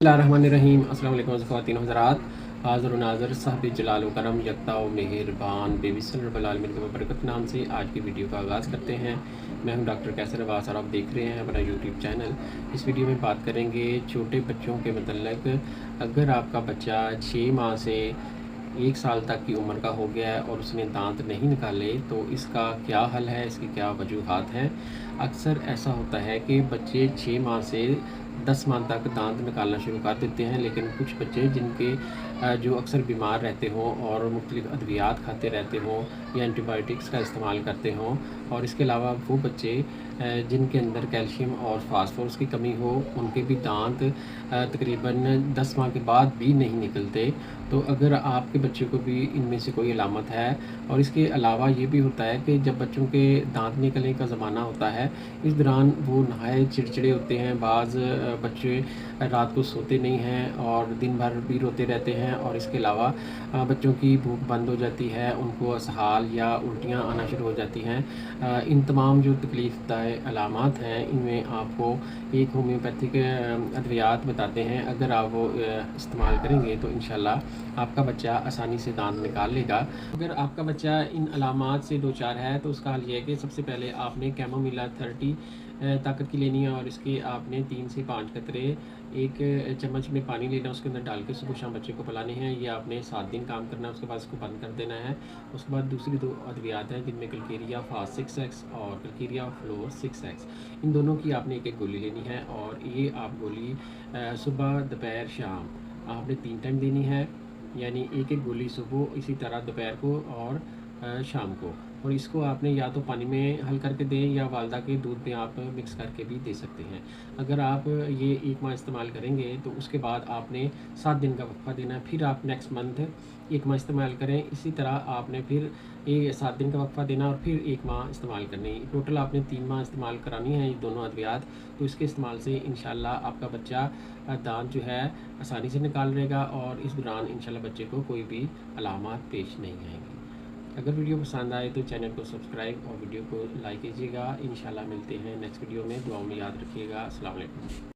बिस्मिल्लाहिर्रहमानिर्रहीम। अस्सलाम वालेकुम ख़वातीन हज़रात। हाज़िर नाज़िर साहिब जलाल व करम यकता व मेहरबान बेमिसल रब्बुल आलमीन के बरकत नाम से आज की वीडियो का आगाज़ करते हैं। मैं हूं डॉक्टर कैसर अब्बास और आप देख रहे हैं हमारा यूट्यूब चैनल। इस वीडियो में बात करेंगे छोटे बच्चों के मतलब। अगर आपका बच्चा 6 माह से 1 साल तक की उम्र का हो गया है और उसने दांत नहीं निकाले तो इसका क्या हल है, इसकी क्या वजूहात हैं। अक्सर ऐसा होता है कि बच्चे 6 माह से 10 माह तक दांत निकालना शुरू कर देते हैं, लेकिन कुछ बच्चे जिनके जो अक्सर बीमार रहते हों और मुख्तलिफ़ अद्वियात खाते रहते हों या एंटीबायोटिक्स का इस्तेमाल करते हों, और इसके अलावा वो बच्चे जिनके अंदर कैल्शियम और फास्फोरस की कमी हो, उनके भी दांत तकरीबन 10 माह के बाद भी नहीं निकलते। तो अगर आपके बच्चे को भी इनमें से कोई अलामत है, और इसके अलावा ये भी होता है कि जब बच्चों के दांत निकलने का ज़माना होता है, इस दौरान वो नहाए चिड़चिड़े होते हैं। बाज़ बच्चे रात को सोते नहीं हैं और दिन भर भी रोते रहते हैं, और इसके अलावा बच्चों की भूख बंद हो जाती है, उनको असहाल या उल्टियाँ आना शुरू हो जाती हैं। इन तमाम जो तकलीफ़दाय अलामात हैं, इनमें आपको एक होम्योपैथिक अद्वियात बताते हैं। अगर आप वो इस्तेमाल करेंगे तो इंशाल्लाह आपका बच्चा आसानी से दांत निकाल लेगा। अगर आपका बच्चा इन अलामात से दो चार है तो उसका हल ये है कि सबसे पहले आपने कैमोमिला 30 ताकत की लेनी है, और इसके आपने 3 से 5 कतरे एक चम्मच में पानी लेना, उसके अंदर डाल के सुबह शाम बच्चे को पिलाने हैं। ये आपने 7 दिन काम करना है, उसके बाद इसको बंद कर देना है। उसके बाद दूसरी 2 अद्वियात हैं जिनमें कल्केरिया फास्ट 6x और कल्केरिया फ्लोर 6x, इन दोनों की आपने एक एक गोली लेनी है, और ये आप गोली सुबह दोपहर शाम आपने 3 टाइम देनी है, यानी एक एक गोली सुबह, इसी तरह दोपहर को और शाम को। और इसको आपने या तो पानी में हल करके दें या वालदा के दूध में आप मिक्स करके भी दे सकते हैं। अगर आप ये 1 माह इस्तेमाल करेंगे तो उसके बाद आपने 7 दिन का वक्फा देना है, फिर आप नेक्स्ट मंथ 1 माह इस्तेमाल करें। इसी तरह आपने फिर ये 7 दिन का वक्फा देना और फिर 1 माह इस्तेमाल करनी। टोटल आपने 3 माह इस्तेमाल करानी है ये दोनों अद्वियात। तो इसके इस्तेमाल से इंशाल्लाह आपका बच्चा दांत जो है आसानी से निकाल लेगा, और इस दौरान इंशाल्लाह बच्चे को कोई भी अलामात पेश नहीं आएंगी। अगर वीडियो पसंद आए तो चैनल को सब्सक्राइब और वीडियो को लाइक कीजिएगा। इंशाल्लाह मिलते हैं नेक्स्ट वीडियो में। दुआओं में याद रखिएगा। अस्सलाम वालेकुम।